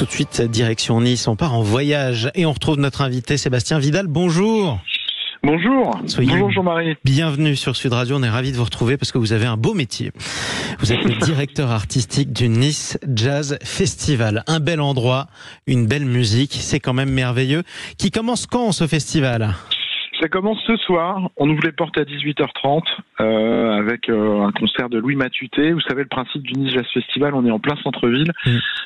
Tout de suite, direction Nice, on part en voyage et on retrouve notre invité Sébastien Vidal. Bonjour. Bonjour. Bonjour Jean-Marie. Bienvenue sur Sud Radio, on est ravis de vous retrouver parce que vous avez un beau métier. Vous êtes le directeur artistique du Nice Jazz Festival. Un bel endroit, une belle musique, c'est quand même merveilleux. Qui commence quand ce festival ? Ça commence ce soir, on ouvre les portes à 18h30 avec un concert de Louis Matuté. Vous savez le principe du Nice Jazz Festival, on est en plein centre-ville.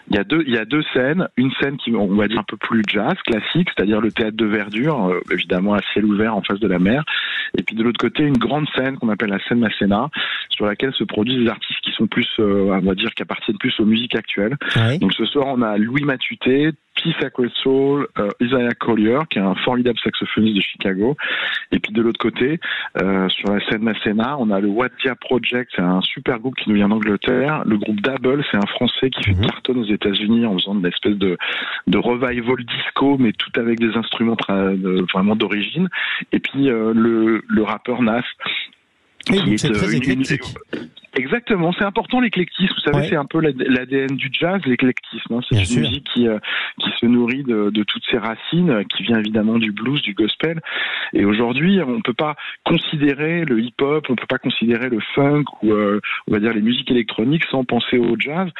Il y a deux scènes, une scène qui on va dire un peu plus jazz, classique, c'est-à-dire le théâtre de verdure, évidemment à ciel ouvert en face de la mer. Et puis de l'autre côté, une grande scène qu'on appelle la scène Masséna, sur laquelle se produisent des artistes qui sont plus, on va dire, qui appartiennent plus aux musiques actuelles. Oui. Donc ce soir, on a Louis Matuté, P. Sacred Soul, Isaiah Collier, qui est un formidable saxophoniste de Chicago. Et puis de l'autre côté, sur la scène Masséna, on a le Wadia Project, c'est un super groupe qui nous vient d'Angleterre. Le groupe Double, c'est un Français qui fait cartonne aux États-Unis en faisant une espèce de revival disco, mais tout avec des instruments vraiment d'origine. Et puis le rappeur Nas. Oui, c'est très éclectique. Exactement, c'est important l'éclectisme. Vous savez, c'est un peu l'ADN du jazz, l'éclectisme. Hein. C'est une musique qui se nourrit de toutes ses racines, qui vient évidemment du blues, du gospel. Et aujourd'hui, on peut pas considérer le hip-hop, on peut pas considérer le funk ou on va dire les musiques électroniques sans penser au jazz.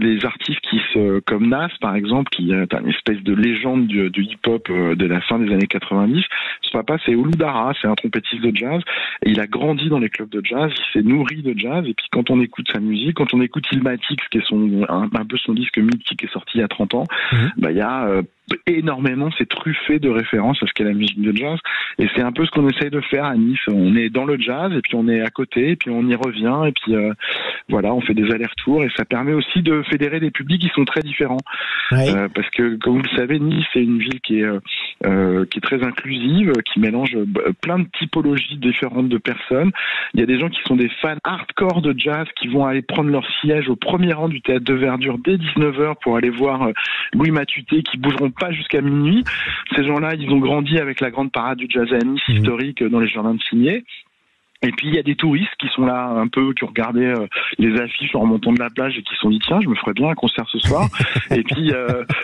Les artistes comme Nas par exemple, qui est une espèce de légende du hip-hop de la fin des années 90. Son papa, c'est Olu Dara, c'est un trompettiste de jazz. Et il a grandi dans les clubs de jazz, il s'est nourri de jazz. Et puis quand on écoute sa musique, quand on écoute Illmatic, qui est un peu son disque mythique qui est sorti il y a 30 ans, il y a énormément, c'est truffé de références à ce qu'est la musique de jazz. Et c'est un peu ce qu'on essaye de faire à Nice. On est dans le jazz et puis on est à côté et puis on y revient et puis voilà, on fait des allers-retours et ça permet aussi de fédérer des publics qui sont très différents. Parce que comme vous le savez, Nice c'est une ville qui est très inclusive, qui mélange plein de typologies différentes de personnes. Il y a des gens qui sont des fans hardcore de jazz qui vont aller prendre leur siège au premier rang du théâtre de verdure dès 19h pour aller voir Louis Matuté, qui bougeront pas jusqu'à minuit. Ces gens-là, ils ont grandi avec la grande parade du jazz à Nice historique dans les jardins de Cygné. Et puis il y a des touristes qui sont là un peu, qui ont regardé les affiches en remontant de la plage et qui se sont dit tiens, je me ferais bien un concert ce soir. Et puis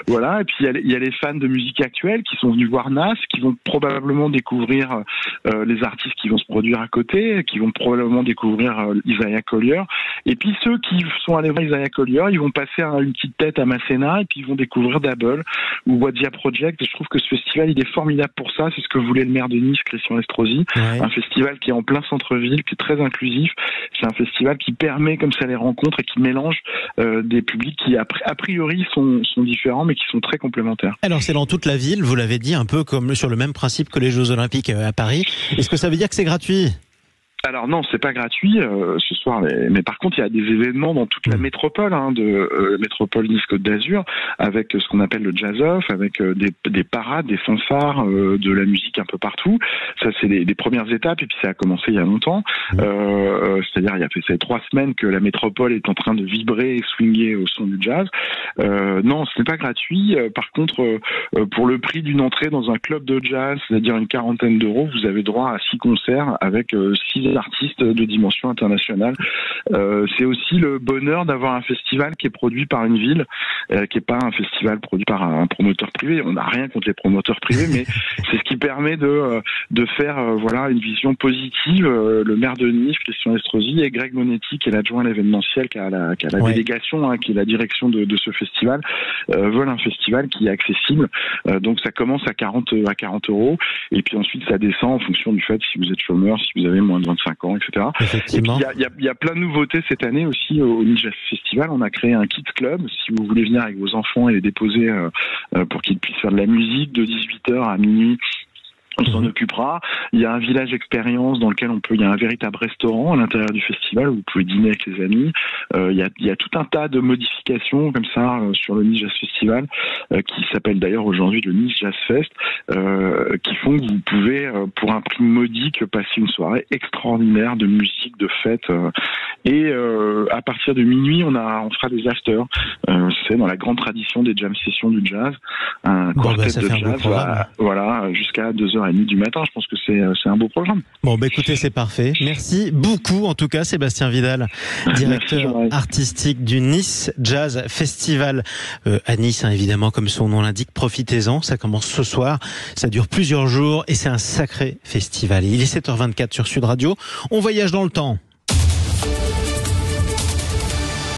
voilà, et puis il y a les fans de musique actuelle qui sont venus voir Nas, qui vont probablement découvrir les artistes qui vont se produire à côté, qui vont probablement découvrir Isaiah Collier. Et puis ceux qui sont allés voir Isaiah Collier, ils vont passer une petite tête à Masséna et puis ils vont découvrir Double ou Wadia Project. Et je trouve que ce festival il est formidable pour ça. C'est ce que voulait le maire de Nice, Christian Estrosi, un festival qui est en plein centre-ville, qui est très inclusif. C'est un festival qui permet comme ça les rencontres et qui mélange des publics qui a priori sont différents mais qui sont très complémentaires. Alors c'est dans toute la ville, vous l'avez dit, un peu comme sur le même principe que les Jeux Olympiques à Paris. Est-ce que ça veut dire que c'est gratuit ? Alors non, c'est pas gratuit ce soir, mais par contre il y a des événements dans toute la métropole, de métropole Nice-Côte d'Azur, avec ce qu'on appelle le jazz-off, avec des parades, des fanfares, de la musique un peu partout. Ça c'est les premières étapes et puis ça a commencé il y a longtemps. C'est-à-dire il y a fait 3 semaines que la métropole est en train de vibrer et swinguer au son du jazz. Non, ce n'est pas gratuit. Par contre, pour le prix d'une entrée dans un club de jazz, c'est-à-dire une 40aine d'euros, vous avez droit à 6 concerts avec 6 artistes de dimension internationale. C'est aussi le bonheur d'avoir un festival qui est produit par une ville, qui est pas un festival produit par un promoteur privé. On n'a rien contre les promoteurs privés, mais c'est ce qui permet de faire voilà une vision positive. Le maire de Nice, Christian Estrosi, et Greg Monetti, qui est l'adjoint à l'événementiel, qui a la délégation, qui est la direction de ce festival, veulent un festival qui est accessible. Donc ça commence à 40 euros, et puis ensuite ça descend en fonction du fait si vous êtes chômeur, si vous avez moins de 25 ans, etc. Et puis il y a plein de nouveautés cette année aussi au Nice Jazz Festival. On a créé un Kids Club. Si vous voulez venir avec vos enfants et les déposer pour qu'ils puissent faire de la musique de 18h à minuit, on s'en occupera. Il y a un village expérience dans lequel il y a un véritable restaurant à l'intérieur du festival où vous pouvez dîner avec les amis. Il y a tout un tas de modifications comme ça sur le Nice Jazz Festival qui s'appelle d'ailleurs aujourd'hui le Nice Jazz Fest, qui font que vous pouvez pour un prix modique passer une soirée extraordinaire de musique, de fête. Et à partir de minuit, on fera des afters. C'est dans la grande tradition des jam sessions du jazz. Un quartet de jazz, voilà, jusqu'à 2h 9h30 du matin. Je pense que c'est un beau programme. Bon, bah écoutez, c'est parfait. Merci beaucoup, en tout cas, Sébastien Vidal, directeur artistique du Nice Jazz Festival à Nice, hein, évidemment, comme son nom l'indique. Profitez-en, ça commence ce soir, ça dure plusieurs jours et c'est un sacré festival. Il est 7h24 sur Sud Radio. On voyage dans le temps.